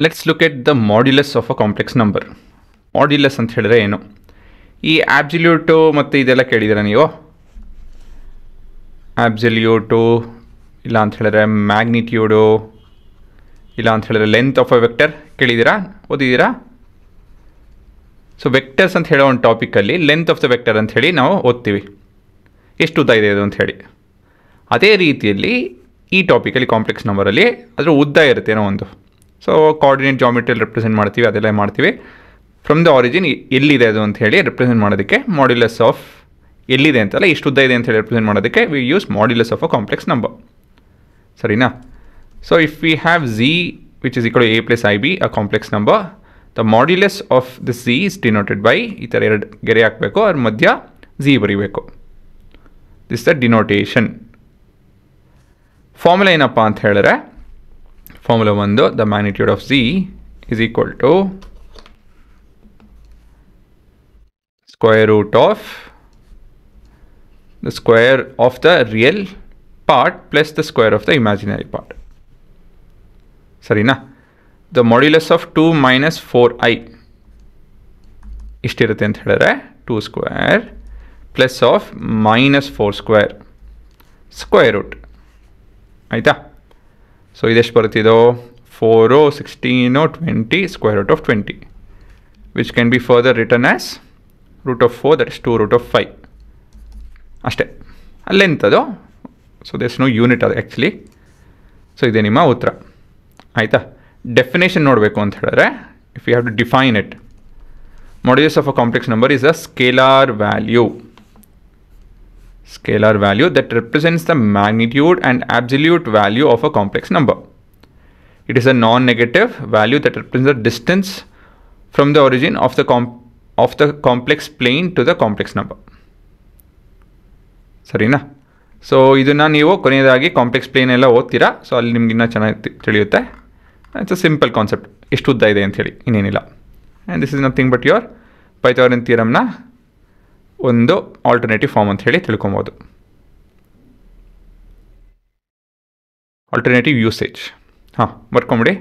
Let's look at the modulus of a complex number. Modulus ಅಂತ ಹೇಳಿದ್ರೆ ಏನು? ಈ ಆಬ್ಸಲ್ಯೂಟು ಮತ್ತು ಇದೆಲ್ಲ ಕೇಳಿದ್ದೀರಾ ನೀವು? ಆಬ್ಸಲ್ಯೂಟು ಇಲ್ಲ ಅಂತ ಹೇಳಿದ್ರೆ ಮ್ಯಾಗ್ನಿಟ್ಯೂಡು ಇಲ್ಲ ಅಂತ ಹೇಳಿದ್ರೆ ಲೆಂತ್ ಆಫ್ ಅ ವೆಕ್ಟರ್ ಕೇಳಿದ್ದೀರಾ, ಓದಿದ್ದೀರಾ? ಸೊ ವೆಕ್ಟರ್ಸ್ ಅಂತ ಹೇಳೋ ಒಂದು ಟಾಪಿಕಲ್ಲಿ ಲೆಂತ್ ಆಫ್ ದ ವೆಕ್ಟರ್ ಅಂತ ಹೇಳಿ ನಾವು ಓದ್ತೀವಿ, ಎಷ್ಟು ಉದ್ದ ಇದೆ ಅದು ಅಂತ ಹೇಳಿ. ಅದೇ ರೀತಿಯಲ್ಲಿ ಈ ಟಾಪಿಕಲ್ಲಿ ಕಾಂಪ್ಲೆಕ್ಸ್ ನಂಬರಲ್ಲಿ ಅದರ ಉದ್ದ ಇರುತ್ತೆ ಏನೋ ಒಂದು. ಸೊ ಕೋಆರ್ಡಿನೇಟ್ ಜಾಮಿಟ್ರಿಯಲ್ಲಿ ರೆಪ್ರೆಸೆಂಟ್ ಮಾಡ್ತೀವಿ, ಅದೆಲ್ಲ ಮಾಡ್ತೀವಿ. ಫ್ರಮ್ ದ ಆರಿಜಿನ್ ಎಲ್ಲಿದೆ ಅದು ಅಂತ ಹೇಳಿ ರೆಪ್ರೆಸೆಂಟ್ ಮಾಡೋದಕ್ಕೆ ಮಾಡ್ಯುಲಸ್ ಆಫ್ ಎಲ್ಲಿದೆ ಅಂತಲ್ಲ, ಇಷ್ಟು ಉದ್ದ ಇದೆ ಅಂತ ಹೇಳಿ ರೆಪ್ರೆಸೆಂಟ್ ಮಾಡೋದಕ್ಕೆ we use modulus of a complex number. ಸರಿನಾ? So if we have z which is equal to a plus ib a complex number, the modulus of the z is denoted by, ಈ ಥರ ಎರಡು ಗೆರೆ ಹಾಕಬೇಕು, ಅದ್ರ ಮಧ್ಯ z ಬರೀಬೇಕು. This the ಡಿನೋಟೇಷನ್. Formula ಏನಪ್ಪ ಅಂತ ಹೇಳಿದ್ರೆ, ಫಾರ್ಮುಲಾ ಒಂದು, the magnitude of z is equal to square root of the square of the real part plus the square of the imaginary part. ಸರಿನಾ? the modulus of 2 minus 4i ಇಷ್ಟಿರುತ್ತೆ ಅಂತ ಹೇಳಿದ್ರೆ 2 square plus of minus 4 square square root. ಆಯಿತಾ? So ಇದೆಷ್ಟು ಬರುತ್ತಿದೋ? 4, 16, 20 square root of 20, which can be further written as root of 4, that is 2 root of 5. ಅಷ್ಟೇ, length ಅದು. So there's no unit ಅದು actually. So ಇದೆ ನಿಮ್ಮ ಉತ್ತರ. ಆಯಿತಾ? ಡೆಫಿನೇಷನ್ ನೋಡಬೇಕು ಅಂತ ಹೇಳಿದ್ರೆ, if you have to define it, modulus of a complex number is a scalar value. Scalar value that represents the magnitude and absolute value of a complex number. It is a non-negative value that represents the distance from the origin of the complex plane to the complex number. ಸರಿನಾ? So ಇದನ್ನು ನೀವು ಕೊನೆಯದಾಗಿ complex plane ಎಲ್ಲ ಓದ್ತೀರಾ, so ಅಲ್ಲಿ ನಿಮ್ಗೆ ಇನ್ನೂ ಚೆನ್ನಾಗಿ ತಿಳಿಯುತ್ತೆ. ಇಟ್ಸ್ ಅ ಸಿಂಪಲ್ ಕಾನ್ಸೆಪ್ಟ್, ಎಷ್ಟು ಉದ್ದ ಇದೆ ಅಂಥೇಳಿ, ಇನ್ನೇನಿಲ್ಲ. And this is nothing but your Pythagorean ಥಿಯರಮ್ನ ಒಂದು ಆಲ್ಟರ್ನೇಟಿವ್ ಫಾರ್ಮ್ ಅಂತ ಹೇಳಿ ತಿಳ್ಕೊಬೋದು. Alternative usage. ಹಾಂ, ಬರ್ಕೊಂಬಿಡಿ.